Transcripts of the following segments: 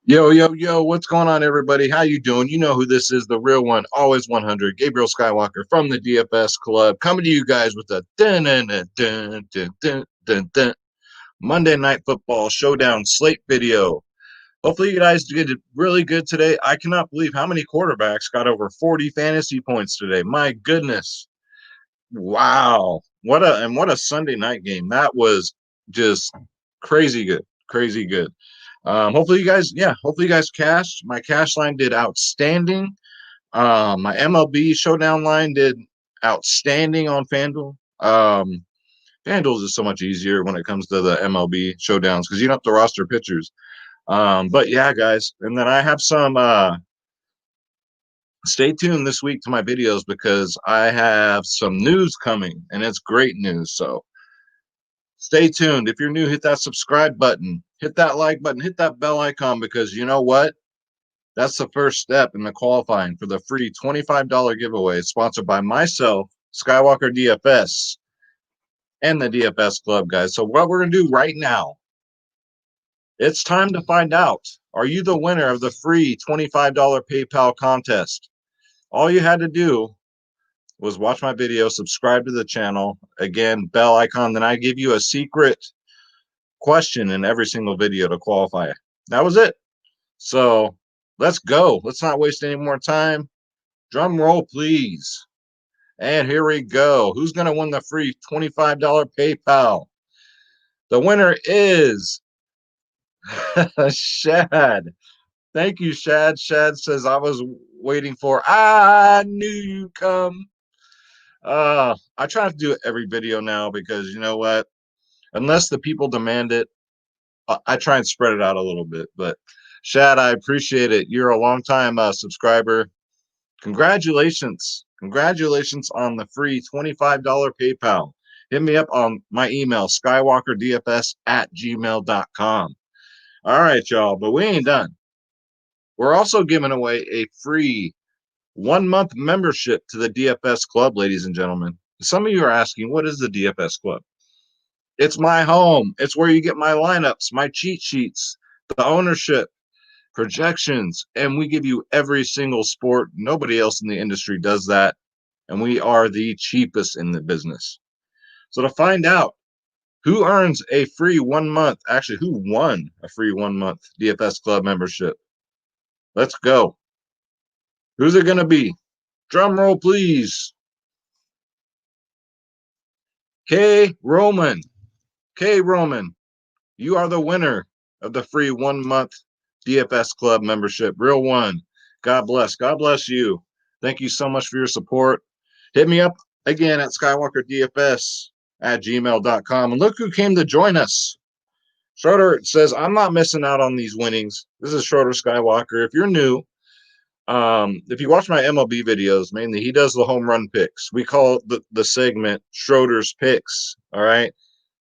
Yo, yo, yo, what's going on, everybody? How you doing? You know who this is, the real one, always 100, Gabriel Skywalker from the DFS Club, coming to you guys with a dun, dun, dun, dun, dun, dun, dun, dun, Monday Night Football Showdown slate video. Hopefully you guys did it really good today. I cannot believe how many quarterbacks got over 40 fantasy points today. My goodness. Wow. What a Sunday night game. That was just crazy good. Crazy good. Hopefully you guys cashed. My cash line did outstanding. My MLB showdown line did outstanding on Fanduel. Fanduel is just so much easier when it comes to the MLB showdowns because you don't have to roster pitchers. But yeah, guys, and then I have some. Stay tuned this week to my videos because I have some news coming, and it's great news. So stay tuned. If you're new, hit that subscribe button, hit that like button, hit that bell icon because you know what? That's the first step in the qualifying for the free $25 giveaway sponsored by myself, Skywalker DFS, and the DFS Club, guys. So, what we're going to do right now, it's time to find out. Are you the winner of the free $25 PayPal contest? All you had to do was watch my video, subscribe to the channel, again, bell icon. Then I give you a secret question in every single video to qualify. That was it. So, let's go. Let's not waste any more time. Drum roll, please. And here we go. Who's going to win the free $25 PayPal? The winner is Shad. Thank you, Shad. Shad says, I was waiting for, I knew you come. I try to do it every video now because you know what? Unless the people demand it, I try and spread it out a little bit. But Shad, I appreciate it. You're a long time subscriber. Congratulations. Congratulations on the free $25 PayPal. Hit me up on my email, skywalkerdfs@gmail.com. All right, y'all, but we ain't done. We're also giving away a free 1 month membership to the DFS Club, ladies and gentlemen. Some of you are asking, what is the DFS Club? It's my home. It's where you get my lineups, my cheat sheets, the ownership, projections, and we give you every single sport. Nobody else in the industry does that. And we are the cheapest in the business. So to find out who earns a free 1 month, actually, who won a free 1 month DFS Club membership, let's go. Who's it going to be? Drum roll, please. K. Roman. K. Roman, you are the winner of the free 1 month DFS Club membership. Real one. God bless. God bless you. Thank you so much for your support. Hit me up again at skywalkerdfs@gmail.com. And look who came to join us. Schroeder says, I'm not missing out on these winnings. This is Schroeder Skywalker. If you're new, if you watch my MLB videos, mainly he does the home run picks. We call the segment Schroeder's Picks. All right.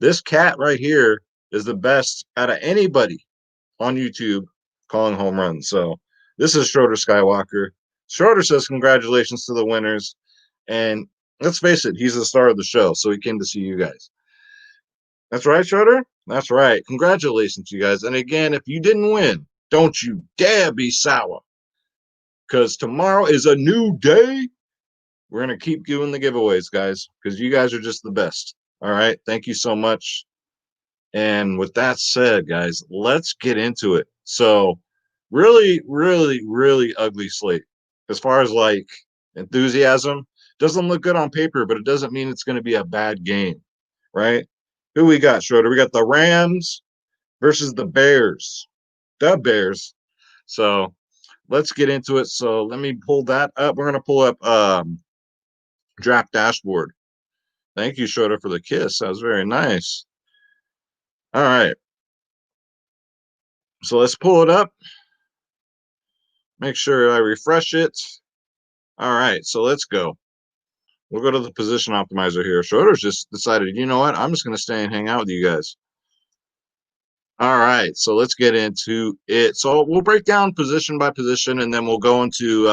This cat right here is the best out of anybody on YouTube calling home runs. So this is Schroeder Skywalker. Schroeder says, congratulations to the winners. And let's face it, he's the star of the show. So he came to see you guys. That's right, Schroeder. That's right. Congratulations, you guys. And again, if you didn't win, don't you dare be sour because tomorrow is a new day. We're going to keep doing the giveaways, guys, because you guys are just the best. All right. Thank you so much. And with that said, guys, let's get into it. So, really, really, really ugly slate. As far as like enthusiasm, doesn't look good on paper, but it doesn't mean it's going to be a bad game, right? Who we got, Schroeder? We got the Rams versus the Bears. The Bears. So, let's get into it. So, let me pull that up. We're going to pull up Draft Dashboard. Thank you, Schroeder, for the kiss. That was very nice. All right. So let's pull it up. Make sure I refresh it. All right. So let's go. We'll go to the position optimizer here. Schroeder's just decided, you know what? I'm just going to stay and hang out with you guys. All right. So let's get into it. So we'll break down position by position, and then we'll go into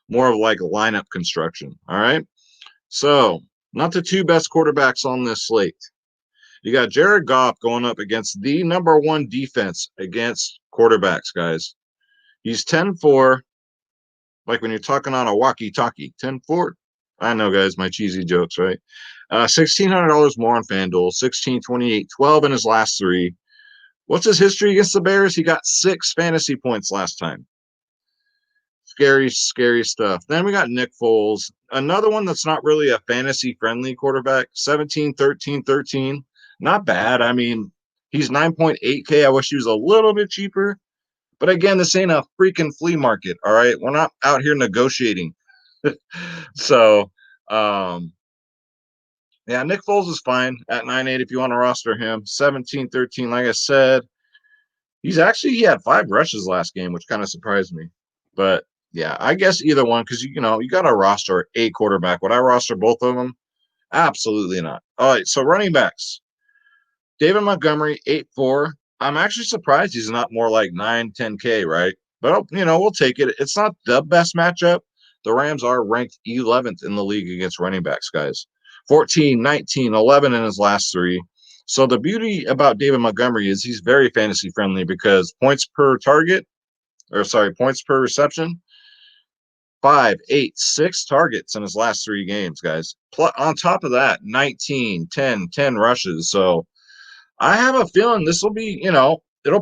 more of like lineup construction. All right. So not the two best quarterbacks on this slate. You got Jared Goff going up against the #1 defense against quarterbacks, guys. He's 10-4, like when you're talking on a walkie-talkie. 10-4. I know, guys, my cheesy jokes, right? $1,600 more on Fanduel, 16, 28, 12 in his last 3. What's his history against the Bears? He got 6 fantasy points last time. Scary, scary stuff. Then we got Nick Foles, another one that's not really a fantasy-friendly quarterback. 17, 13, 13. Not bad. I mean, he's 9.8K. I wish he was a little bit cheaper. But again, this ain't a freaking flea market, all right? We're not out here negotiating. So, yeah, Nick Foles is fine at 9.8 if you want to roster him. 17, 13, like I said. He had 5 rushes last game, which kind of surprised me. But yeah, I guess either one, because you got to roster a quarterback. Would I roster both of them? Absolutely not. All right, so running backs. David Montgomery, 8.4. I'm actually surprised he's not more like 9, 10K, right? But we'll take it. It's not the best matchup. The Rams are ranked 11th in the league against running backs, guys. 14, 19, 11 in his last 3. So the beauty about David Montgomery is he's very fantasy friendly because points per reception, 5, 8, 6 targets in his last 3 games, guys. On top of that, 19, 10, 10 rushes. So I have a feeling this will be,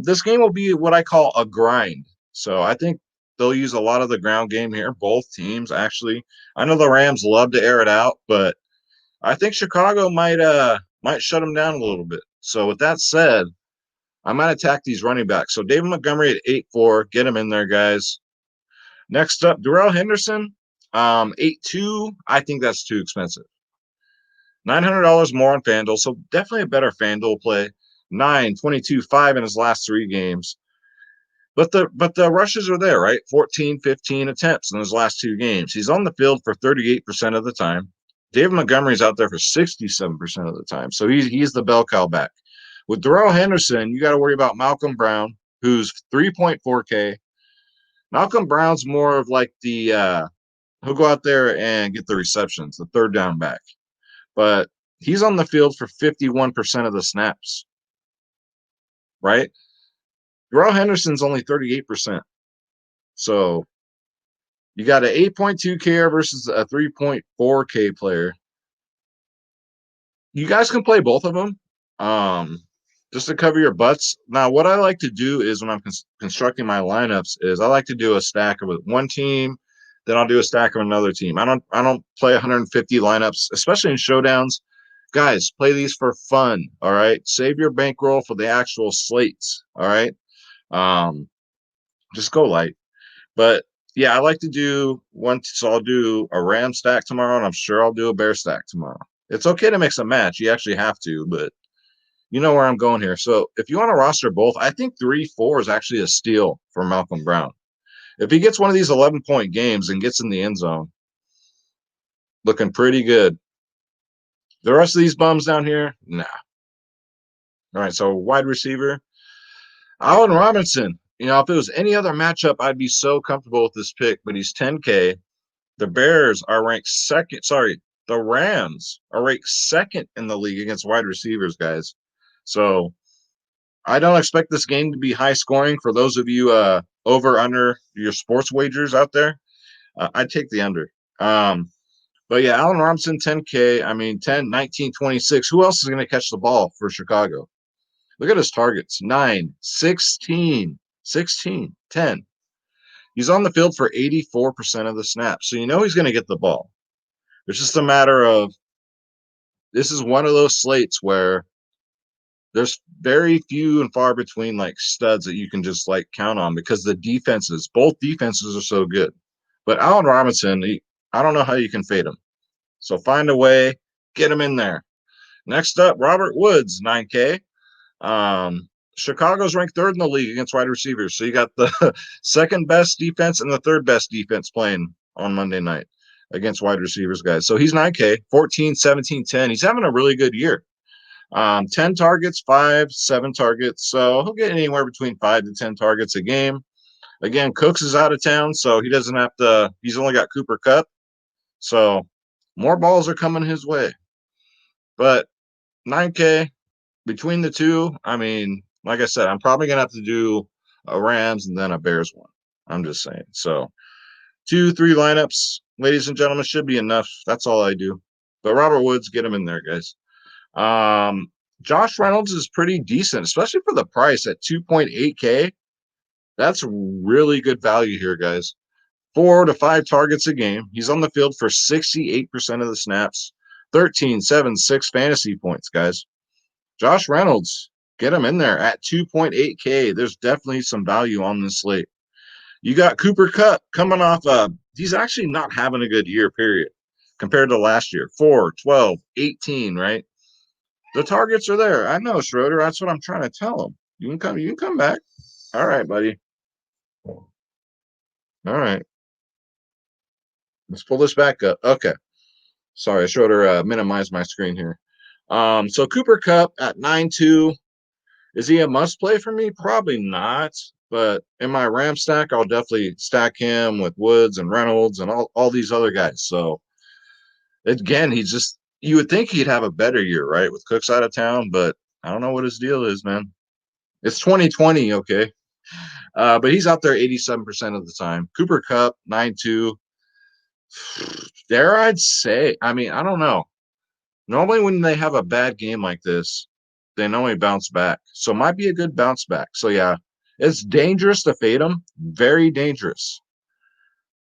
this game will be what I call a grind. So I think they'll use a lot of the ground game here. Both teams, actually. I know the Rams love to air it out, but I think Chicago might shut them down a little bit. So with that said, I might attack these running backs. So David Montgomery at 8.4, get him in there, guys. Next up, Darrell Henderson, 8.2. I think that's too expensive. $900 more on Fanduel, so definitely a better Fanduel play. 9, 22, 5 in his last 3 games. But the rushes are there, right? 14, 15 attempts in his last 2 games. He's on the field for 38% of the time. David Montgomery's out there for 67% of the time. So he's the bell cow back. With Darrell Henderson, you got to worry about Malcolm Brown, who's 3.4K. Malcolm Brown's more of like the he'll go out there and get the receptions, the third down back. But he's on the field for 51% of the snaps, right? Darrell Henderson's only 38%. So you got an 8.2K versus a 3.4K player. You guys can play both of them just to cover your butts. Now, what I like to do is when I'm constructing my lineups is I like to do a stack of one team, then I'll do a stack of another team. I don't play 150 lineups, especially in showdowns. Guys, play these for fun, all right? Save your bankroll for the actual slates, all right? Just go light. But yeah, I like to do one. So I'll do a Ram stack tomorrow, and I'm sure I'll do a Bear stack tomorrow. It's okay to mix a match. You actually have to, but you know where I'm going here. So if you want to roster both, I think 3-4 is actually a steal for Malcolm Brown. If he gets one of these 11-point games and gets in the end zone, looking pretty good. The rest of these bums down here, nah. All right, so wide receiver, Allen Robinson. If it was any other matchup, I'd be so comfortable with this pick, but he's 10K. The Bears are ranked second. Sorry, the Rams are ranked second in the league against wide receivers, guys. So I don't expect this game to be high scoring for those of you over under your sports wagers out there. I'd take the under. But yeah, Allen Robinson, 10K. I mean, 10, 19, 26. Who else is going to catch the ball for Chicago? Look at his targets 9, 16, 16, 10. He's on the field for 84% of the snaps. So he's going to get the ball. It's just a matter of this is one of those slates where there's very few and far between like studs that you can just like count on because both defenses are so good. But Allen Robinson, I don't know how you can fade him. So find a way, get him in there. Next up, Robert Woods, 9K. Chicago's ranked 3rd in the league against wide receivers. So you got the second best defense and the 3rd best defense playing on Monday night against wide receivers, guys. So he's 9K, 14, 17, 10. He's having a really good year. 10 targets, 5, 7 targets. So he'll get anywhere between 5 to 10 targets a game. Again, Cooks is out of town, so he doesn't have to. He's only got Cooper Kupp. So more balls are coming his way. But 9K, between the two, I mean, like I said, I'm probably gonna have to do a Rams and then a Bears one. I'm just saying. So 2, 3 lineups, ladies and gentlemen, should be enough. That's all I do. But Robert Woods, get him in there, guys. Josh Reynolds is pretty decent, especially for the price at 2.8K. That's really good value here, guys. 4 to 5 targets a game. He's on the field for 68% of the snaps, 13, 7, 6 fantasy points, guys. Josh Reynolds, get him in there at 2.8K. There's definitely some value on this slate. You got Cooper Kupp coming off he's actually not having a good year, period, compared to last year. 4, 12, 18, right? The targets are there. I know, Schroeder. That's what I'm trying to tell him. You can come back. All right, buddy. All right. Let's pull this back up. Okay. Sorry, Schroeder minimized my screen here. So Cooper Kupp at 9.2. Is he a must play for me? Probably not. But in my Ram stack, I'll definitely stack him with Woods and Reynolds and all these other guys. So again, you would think he'd have a better year, right? With Cooks out of town, but I don't know what his deal is, man. It's 2020, okay. But he's out there 87% of the time. Cooper Kupp, 9.2. There, I'd say. I mean, I don't know. Normally, when they have a bad game like this, they normally bounce back. So it might be a good bounce back. So yeah, it's dangerous to fade them. Very dangerous.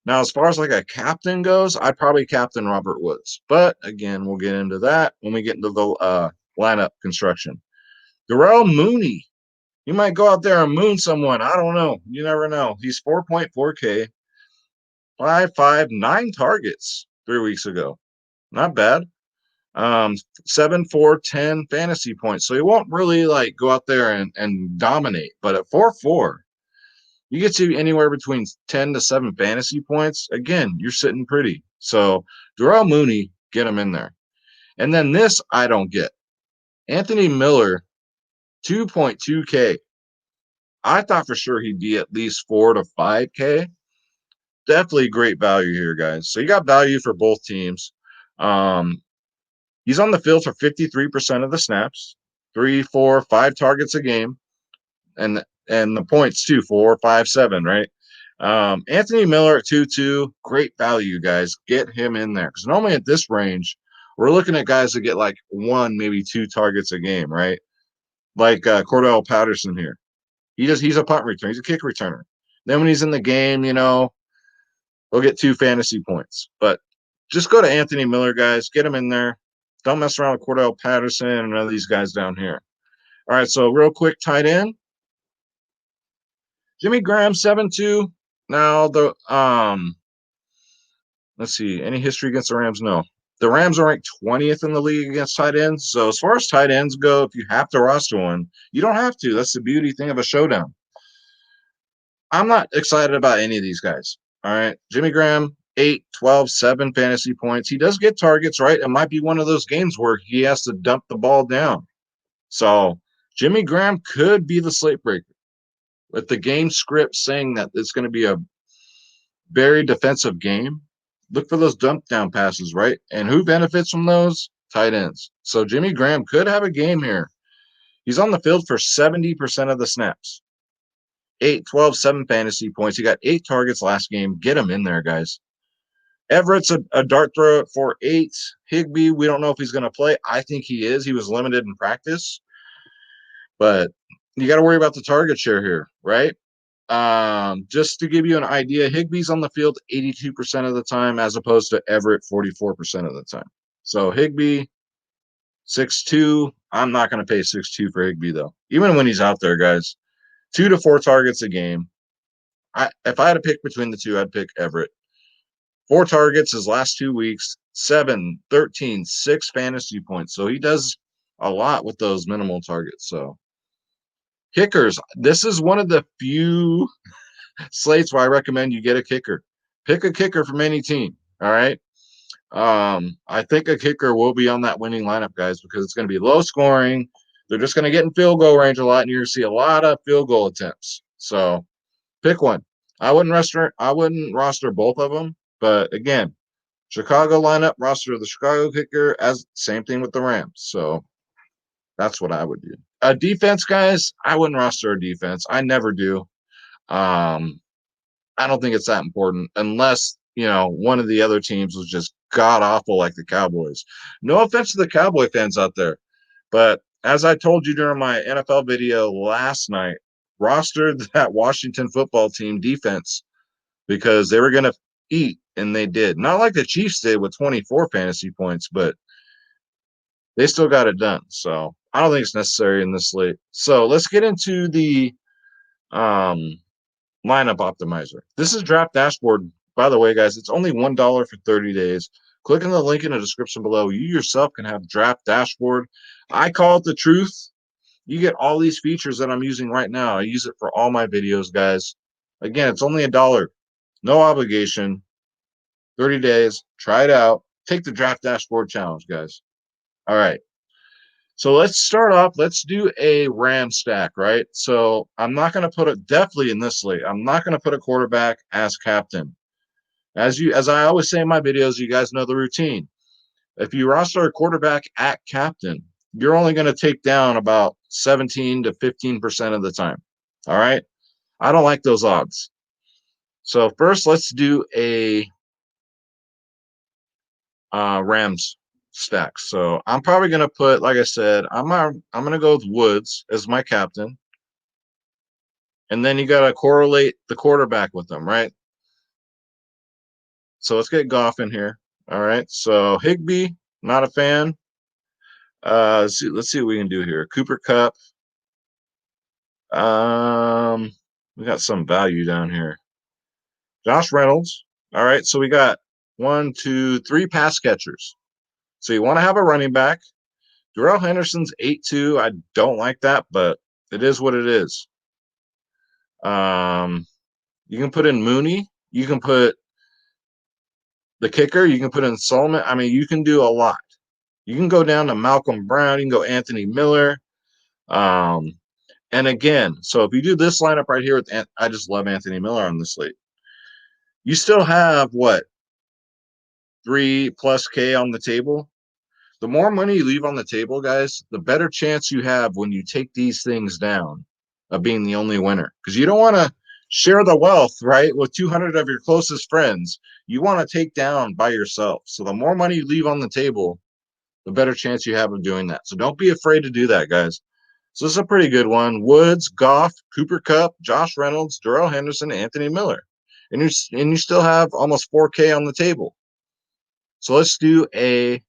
Now, as far as like a captain goes, I'd probably captain Robert Woods. But again, we'll get into that when we get into the lineup construction. Darrell Mooney. You might go out there and moon someone. I don't know. You never know. He's 4.4K, 5, 9 targets 3 weeks ago. Not bad. 7, 4, 10 fantasy points. So he won't really like go out there and dominate. But at 4.4, you get to anywhere between 10 to 7 fantasy points. Again, you're sitting pretty. So Darrell Mooney, get him in there. And then this I don't get. Anthony Miller, 2.2K. I thought for sure he'd be at least 4 to 5K. Definitely great value here, guys. So you got value for both teams. He's on the field for 53% of the snaps, 3, 4, 5 targets a game, and the points too, 4, 5, 7, right? Anthony Miller at 2.2, great value, guys. Get him in there because normally at this range, we're looking at guys that get like 1, maybe 2 targets a game, right? Like Cordell Patterson here. He's a punt returner. He's a kick returner. Then when he's in the game, he'll get 2 fantasy points. But just go to Anthony Miller, guys. Get him in there. Don't mess around with Cordell Patterson and none of these guys down here. All right, so real quick, tight end. Jimmy Graham, 7.2. Now let's see. Any history against the Rams? No. The Rams are ranked 20th in the league against tight ends. So as far as tight ends go, if you have to roster one, you don't have to. That's the beauty thing of a showdown. I'm not excited about any of these guys. All right. Jimmy Graham, 8, 12, 7 fantasy points. He does get targets, right? It might be one of those games where he has to dump the ball down. So Jimmy Graham could be the slate breaker. With the game script saying that it's going to be a very defensive game, look for those dump down passes, right? And who benefits from those? Tight ends. So Jimmy Graham could have a game here. He's on the field for 70% of the snaps. 8, 12, 7 fantasy points. He got 8 targets last game. Get him in there, guys. Everett's a dart throw at 4.8. Higbee, we don't know if he's going to play. I think he is. He was limited in practice. But you got to worry about the target share here, right? Just to give you an idea, Higbee's on the field 82% of the time as opposed to Everett 44% of the time. So Higbee, 6.2. I'm not going to pay 6.2 for Higbee, though. Even when he's out there, guys. 2 to 4 targets a game. If I had to pick between the two, I'd pick Everett. 4 targets his last 2 weeks, 7, 13, 6 fantasy points. So he does a lot with those minimal targets. So kickers, this is one of the few slates where I recommend you get a kicker. Pick a kicker from any team. All right. I think a kicker will be on that winning lineup, guys, because it's going to be low scoring. They're just going to get in field goal range a lot, and you're going to see a lot of field goal attempts. So pick one. I wouldn't roster both of them, but again, Chicago lineup roster the Chicago kicker as same thing with the Rams. So That's what I would do. Defense, guys, I wouldn't roster a defense. I never do. I don't think it's that important unless, one of the other teams was just god awful like the Cowboys. No offense to the Cowboy fans out there, but as I told you during my NFL video last night, rostered that Washington football team defense because they were going to eat, and they did. Not like the Chiefs did with 24 fantasy points, but they still got it done. So I don't think it's necessary in this slate. So let's get into the um, lineup optimizer. This is Draft Dashboard. By the way, guys, it's only $1 for 30 days. Click on the link in the description below. You yourself can have Draft Dashboard. I call it the truth. You get all these features that I'm using right now. I use it for all my videos, guys. Again, it's only $1. No obligation. 30 days. Try it out. Take the Draft Dashboard challenge, guys. All right. So let's start off. Let's do a Ram stack, right? So I'm not going to put it definitely in this slate. I'm not going to put a quarterback as captain. As I always say in my videos, you guys know the routine. If you roster a quarterback at captain, you're only going to take down about 17 to 15% of the time. All right. I don't like those odds. So first, let's do a Rams stack. So I'm probably going to put, like I said, I'm going to go with Woods as my captain. And then you got to correlate the quarterback with them, right? So let's get Goff in here. All right. So Higbee, not a fan. Let's see what we can do here. Cooper Cup. We got some value down here. Josh Reynolds. All right. So we got 1, 2, 3 pass catchers. So you want to have a running back. Darrell Henderson's 8-2. I don't like that, but it is what it is. You can put in Mooney. You can put the kicker. You can put in Solomon. I mean, you can do a lot. You can go down to Malcolm Brown. You can go Anthony Miller. And again, so if you do this lineup right here, I just love Anthony Miller on this slate. You still have what? 3+ K on the table. The more money you leave on the table, guys, the better chance you have when you take these things down of being the only winner. Because you don't want to share the wealth, right, with 200 of your closest friends. You want to take down by yourself. So the more money you leave on the table, the better chance you have of doing that. So don't be afraid to do that, guys. So this is a pretty good one. Woods, Goff, Cooper Kupp, Josh Reynolds, Darrell Henderson, Anthony Miller. And you still have almost 4K on the table. So let's do the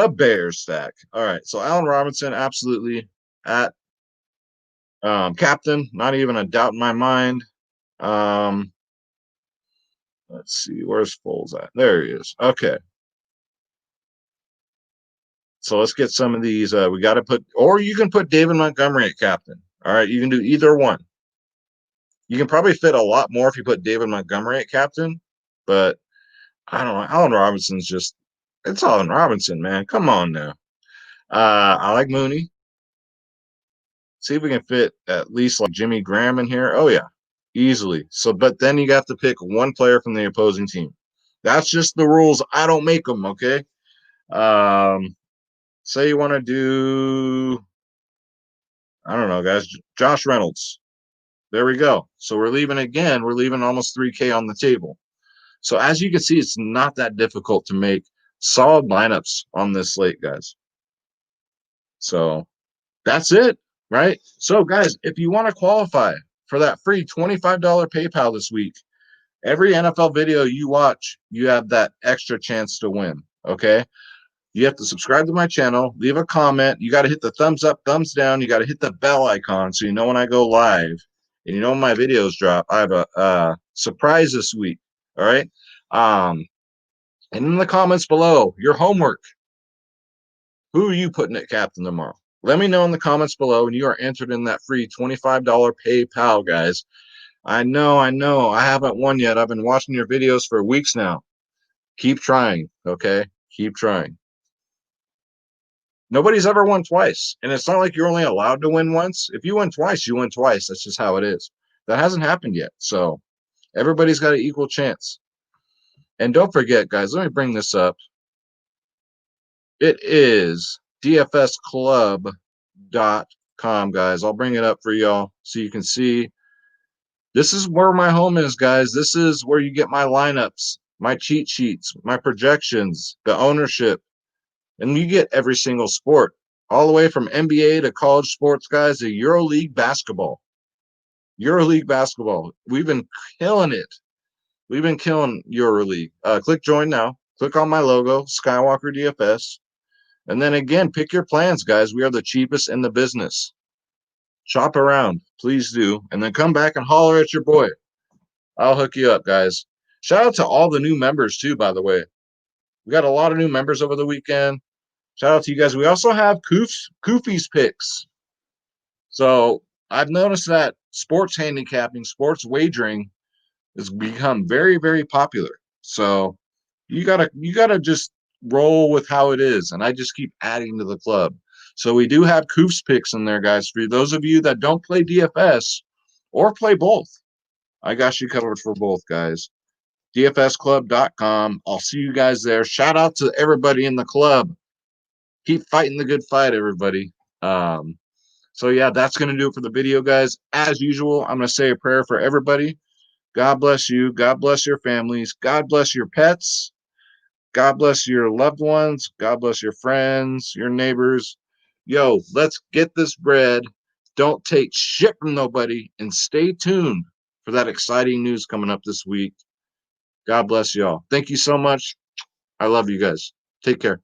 Bears stack. All right. So Allen Robinson, absolutely at captain. Not even a doubt in my mind. Let's see. Where's Foles at? There he is. Okay. So let's get some of these. We got to put, or you can put David Montgomery at captain. All right. You can do either one. You can probably fit a lot more if you put David Montgomery at captain, but I don't know. Allen Robinson's just, it's Allen Robinson, man. Come on now. I like Mooney. See if we can fit at least like Jimmy Graham in here. Oh, yeah, easily. So, but then you got to pick one player from the opposing team. That's just the rules. I don't make them, okay? Say you want to do, I don't know, guys, Josh Reynolds. There we go. So we're leaving almost 3K on the table. So as you can see, it's not that difficult to make solid lineups on this slate, guys. So that's it, right? So, guys, if you want to qualify for that free $25 PayPal this week, every NFL video you watch, you have that extra chance to win, okay? You have to subscribe to my channel, leave a comment. You got to hit the thumbs up, thumbs down. You got to hit the bell icon so you know when I go live and you know when my videos drop. I have a surprise this week, all right? And in the comments below, your homework. Who are you putting at captain tomorrow? Let me know in the comments below, and you are entered in that free $25 PayPal, guys. I know. I haven't won yet. I've been watching your videos for weeks now. Keep trying, okay? Keep trying. Nobody's ever won twice, and it's not like you're only allowed to win once. If you win twice, you win twice. That's just how it is. That hasn't happened yet, so everybody's got an equal chance. And don't forget, guys, let me bring this up. It is dfsclub.com, guys. I'll bring it up for y'all so you can see. This is where my home is, guys. This is where you get my lineups, my cheat sheets, my projections, the ownership, and you get every single sport, all the way from NBA to college sports, guys, to EuroLeague basketball. EuroLeague basketball. We've been killing it. We've been killing EuroLeague. Click join now. Click on my logo, Skywalker DFS. And then again, pick your plans, guys. We are the cheapest in the business. Shop around, please do. And then come back and holler at your boy. I'll hook you up, guys. Shout out to all the new members, too, by the way. We got a lot of new members over the weekend. Shout out to you guys. We also have Koofy's picks. So I've noticed that sports handicapping, sports wagering has become very, very popular. So you gotta just roll with how it is. And I just keep adding to the club. So we do have Koof's picks in there, guys. For those of you that don't play DFS or play both, I got you covered for both, guys. DFSclub.com. I'll see you guys there. Shout out to everybody in the club. Keep fighting the good fight, everybody. So yeah, that's going to do it for the video, guys. As usual, I'm going to say a prayer for everybody. God bless you. God bless your families. God bless your pets. God bless your loved ones. God bless your friends, your neighbors. Yo, let's get this bread. Don't take shit from nobody, and stay tuned for that exciting news coming up this week. God bless y'all. Thank you so much. I love you guys. Take care.